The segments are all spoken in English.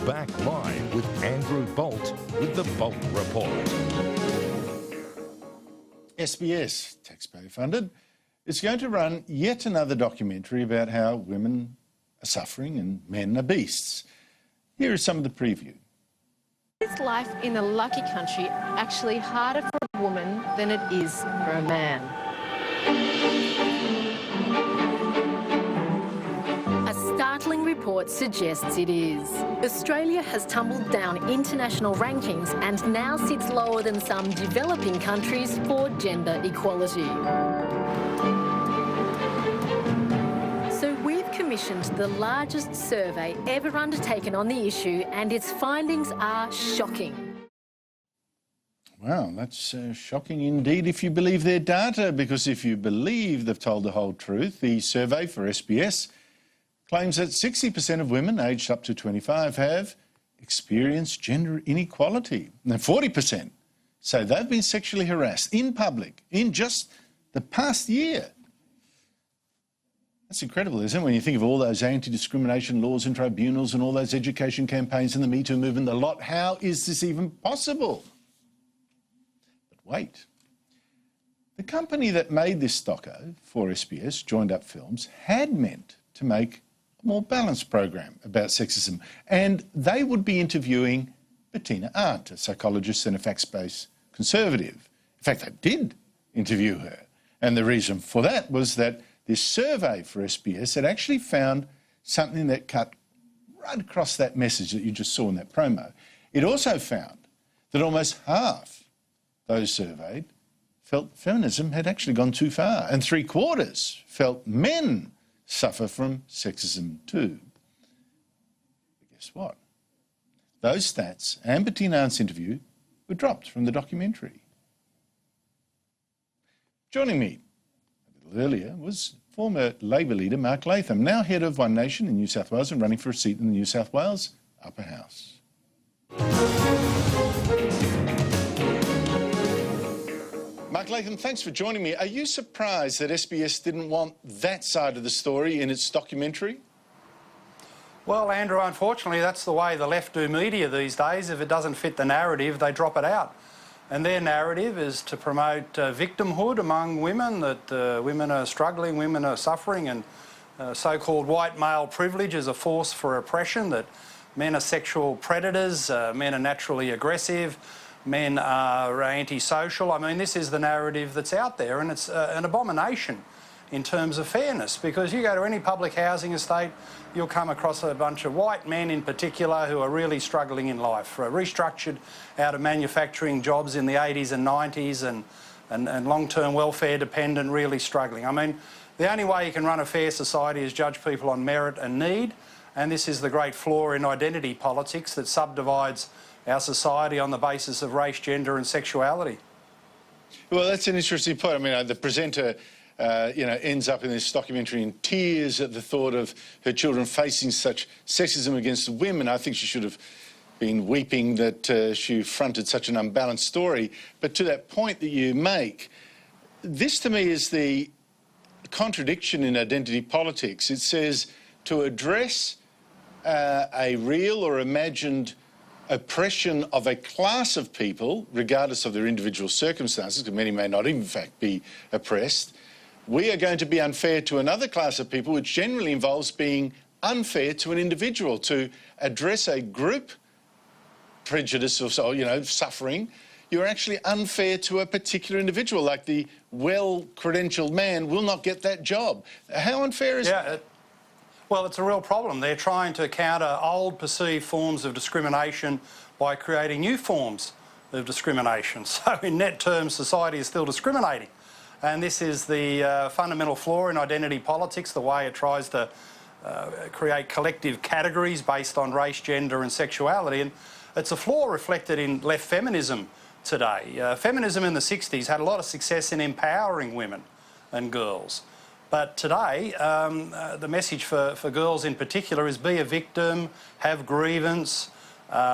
back live with Andrew Bolt with the Bolt Report. SBS, taxpayer funded, is going to run yet another documentary about how women are suffering and men are beasts. Here is some of the preview. Is life in a lucky country actually harder for a woman than it is for a man? A startling report suggests it is. Australia has tumbled down international rankings and now sits lower than some developing countries for gender equality. So we've commissioned the largest survey ever undertaken on the issue, and its findings are shocking. Wow, that's shocking indeed if you believe their data, because if you believe they've told the whole truth, the survey for SBS claims that 60% of women aged up to 25 have experienced gender inequality. Now, 40% say they've been sexually harassed in public in just the past year. That's incredible, isn't it, when you think of all those anti-discrimination laws and tribunals and all those education campaigns and the Me Too movement, the lot. How is this even possible? But wait. The company that made this doco for SBS, Joined Up Films, had meant to make a more balanced program about sexism, and they would be interviewing Bettina Arndt, a psychologist and a facts-based conservative. In fact, they did interview her, and the reason for that was that this survey for SBS had actually found something that cut right across that message that you just saw in that promo. It also found that almost half those surveyed felt feminism had actually gone too far, and 3/4 felt men suffer from sexism too. But guess what? Those stats and Bettina Arndt's interview were dropped from the documentary. Joining me a little earlier was former Labor leader Mark Latham, now head of One Nation in New South Wales and running for a seat in the New South Wales Upper House. Mark Latham, thanks for joining me. Are you surprised that SBS didn't want that side of the story in its documentary? Well, Andrew, unfortunately, that's the way the left do media these days. If it doesn't fit the narrative, they drop it out. And their narrative is to promote victimhood among women, that women are struggling, women are suffering, and so-called white male privilege is a force for oppression, that men are sexual predators, men are naturally aggressive, men are antisocial. I mean, this is the narrative that's out there, and it's an abomination in terms of fairness, because you go to any public housing estate, you'll come across a bunch of white men in particular who are really struggling in life, restructured out of manufacturing jobs in the 80s and 90s and long-term welfare dependent, really struggling. I mean, the only way you can run a fair society is judge people on merit and need, and this is the great flaw in identity politics that subdivides our society on the basis of race, gender and sexuality. Well, that's an interesting point. I mean, the presenter ends up in this documentary in tears at the thought of her children facing such sexism against women. I think she should have been weeping that she fronted such an unbalanced story. But to that point that you make, this to me is the contradiction in identity politics. It says to address a real or imagined oppression of a class of people, regardless of their individual circumstances, because many may not in fact be oppressed, we are going to be unfair to another class of people, which generally involves being unfair to an individual. To address a group prejudice or so, suffering, you're actually unfair to a particular individual, like the well-credentialed man will not get that job. How unfair is that? Well, it's a real problem. They're trying to counter old perceived forms of discrimination by creating new forms of discrimination. So in net terms, society is still discriminating. And this is the fundamental flaw in identity politics, the way it tries to create collective categories based on race, gender and sexuality. And it's a flaw reflected in left feminism today. Feminism in the 60s had a lot of success in empowering women and girls. But today, the message for girls in particular is be a victim, have grievance,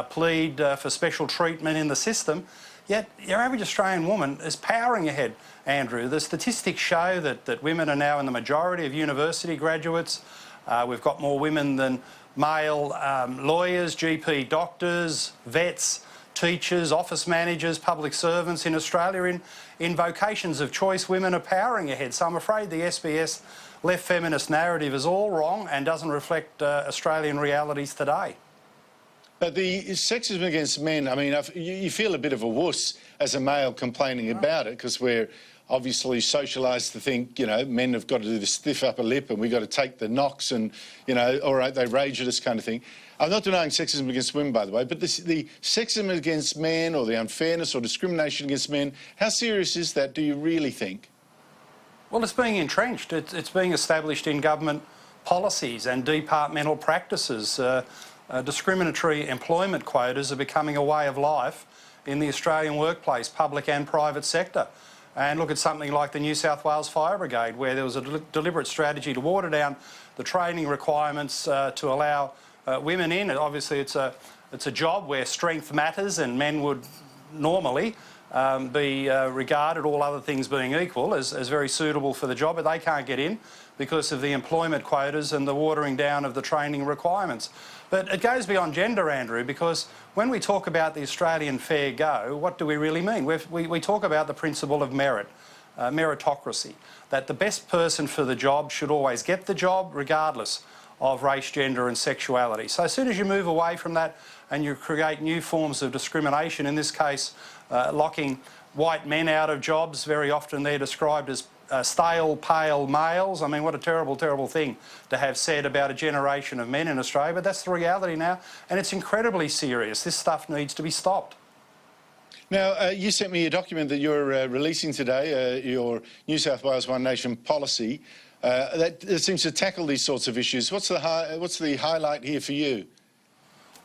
plead for special treatment in the system. Yet your average Australian woman is powering ahead, Andrew. The statistics show that women are now in the majority of university graduates. We've got more women than male lawyers, GP doctors, vets, teachers, office managers, public servants in Australia in vocations of choice. Women are powering ahead. So I'm afraid the SBS left feminist narrative is all wrong and doesn't reflect Australian realities today. But the sexism against men, I mean, you feel a bit of a wuss as a male complaining about it, because we're obviously socialised to think, you know, men have got to do the stiff upper lip and we've got to take the knocks and, you know, all right, they rage at us kind of thing. I'm not denying sexism against women, by the way, but the sexism against men, or the unfairness or discrimination against men, how serious is that, do you really think? Well, it's being entrenched. It's being established in government policies and departmental practices. Discriminatory employment quotas are becoming a way of life in the Australian workplace, public and private sector. And look at something like the New South Wales Fire Brigade, where there was a deliberate strategy to water down the training requirements to allow women in. Obviously, it's a job where strength matters, and men would normally be regarded, all other things being equal, as very suitable for the job, but they can't get in because of the employment quotas and the watering down of the training requirements. But it goes beyond gender, Andrew, because when we talk about the Australian fair go, what do we really mean? We talk about the principle of merit, meritocracy, that the best person for the job should always get the job regardless of race, gender and sexuality. So as soon as you move away from that and you create new forms of discrimination, in this case locking white men out of jobs, very often they're described as stale, pale males. I mean, what a terrible, terrible thing to have said about a generation of men in Australia, but that's the reality now, and it's incredibly serious. This stuff needs to be stopped. Now, you sent me a document that you're releasing today, your New South Wales One Nation policy, that seems to tackle these sorts of issues. What's the highlight here for you?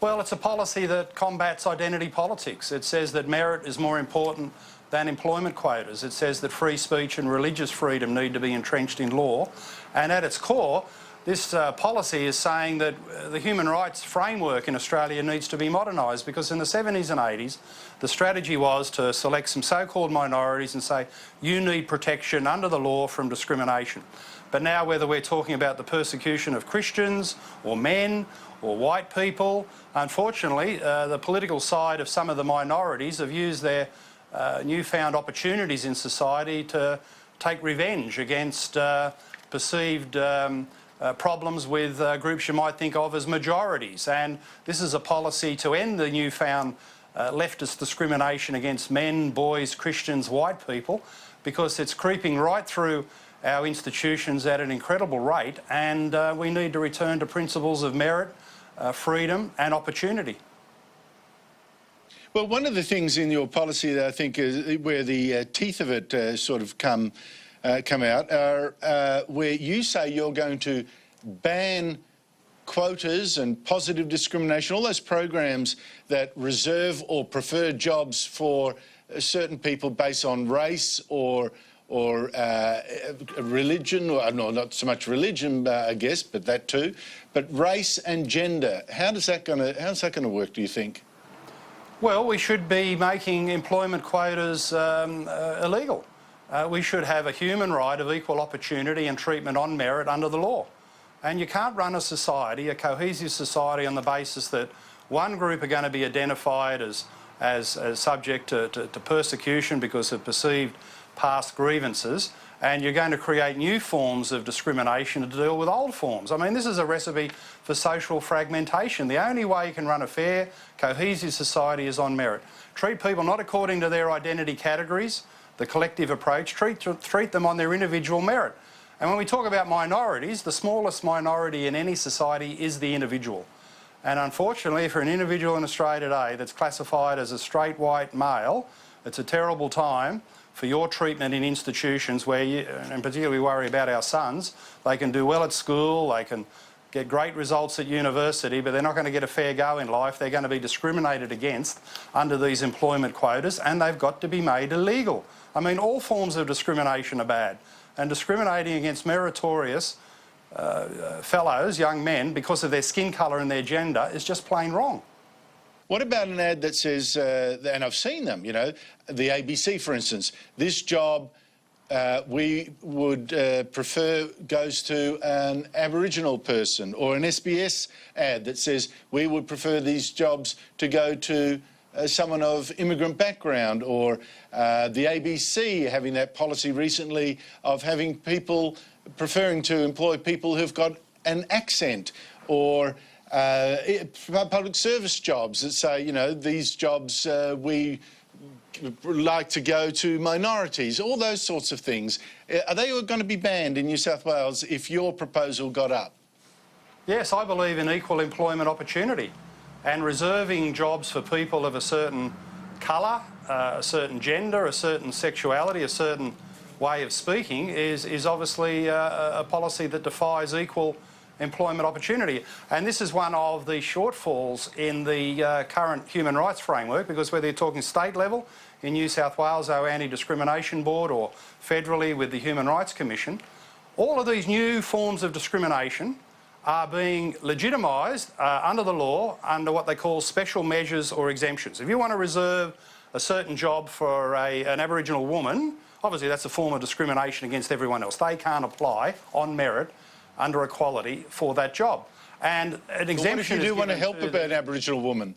Well, it's a policy that combats identity politics. It says that merit is more important than employment quotas. It says that free speech and religious freedom need to be entrenched in law. And at its core, this policy is saying that the human rights framework in Australia needs to be modernised, because in the 70s and 80s, the strategy was to select some so-called minorities and say, you need protection under the law from discrimination. But now, whether we're talking about the persecution of Christians or men or white people, unfortunately, the political side of some of the minorities have used their newfound opportunities in society to take revenge against perceived problems with groups you might think of as majorities. And this is a policy to end the newfound leftist discrimination against men, boys, Christians, white people, because it's creeping right through our institutions at an incredible rate, and we need to return to principles of merit, freedom and opportunity. Well, one of the things in your policy that I think is where the teeth of it sort of come out are where you say you're going to ban quotas and positive discrimination, all those programs that reserve or prefer jobs for certain people based on race or religion, or no, not so much religion, I guess, but that too. But race and gender, how's that going to work, do you think? Well, we should be making employment quotas illegal. We should have a human right of equal opportunity and treatment on merit under the law. And you can't run a society, a cohesive society, on the basis that one group are going to be identified as subject to persecution because of perceived past grievances, and you're going to create new forms of discrimination to deal with old forms. I mean, this is a recipe for social fragmentation. The only way you can run a fair, cohesive society is on merit. Treat people not according to their identity categories, the collective approach, treat them on their individual merit. And when we talk about minorities, the smallest minority in any society is the individual. And unfortunately, for an individual in Australia today that's classified as a straight white male, it's a terrible time for your treatment in institutions where you, and particularly we worry about our sons, they can do well at school, they can get great results at university, but they're not going to get a fair go in life. They're going to be discriminated against under these employment quotas, and they've got to be made illegal. I mean, all forms of discrimination are bad, and discriminating against meritorious fellows, young men, because of their skin colour and their gender is just plain wrong. What about an ad that says, and I've seen them, you know, the ABC, for instance, this job we would prefer goes to an Aboriginal person, or an SBS ad that says we would prefer these jobs to go to someone of immigrant background, or the ABC having that policy recently of having people preferring to employ people who've got an accent, or public service jobs that say, you know, these jobs we like to go to minorities, all those sorts of things. Are they all going to be banned in New South Wales if your proposal got up? Yes, I believe in equal employment opportunity, and reserving jobs for people of a certain colour, a certain gender, a certain sexuality, a certain way of speaking is obviously a policy that defies equal employment opportunity. And this is one of the shortfalls in the current human rights framework, because whether you're talking state level in New South Wales, our Anti-Discrimination Board, or federally with the Human Rights Commission, all of these new forms of discrimination are being legitimised under the law under what they call special measures or exemptions. If you want to reserve a certain job for an Aboriginal woman, obviously that's a form of discrimination against everyone else. They can't apply on merit under equality for that job. And an exemption. What if you do want to help an Aboriginal woman?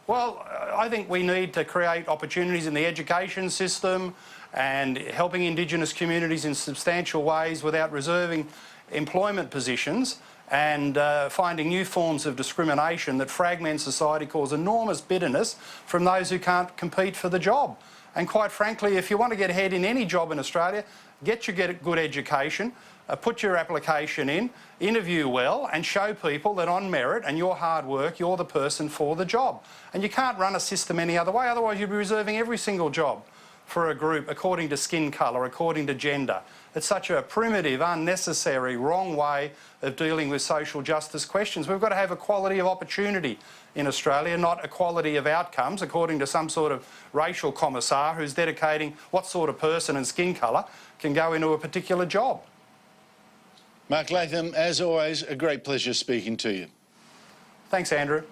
Well, I think we need to create opportunities in the education system and helping Indigenous communities in substantial ways without reserving employment positions, and finding new forms of discrimination that fragment society, cause enormous bitterness from those who can't compete for the job. And quite frankly, if you want to get ahead in any job in Australia, get a good education, put your application in, interview well, and show people that on merit and your hard work, you're the person for the job. And you can't run a system any other way, otherwise you'd be reserving every single job for a group according to skin colour, according to gender. It's such a primitive, unnecessary, wrong way of dealing with social justice questions. We've got to have equality of opportunity in Australia, not equality of outcomes according to some sort of racial commissar who's dedicating what sort of person and skin colour can go into a particular job. Mark Latham, as always, a great pleasure speaking to you. Thanks, Andrew.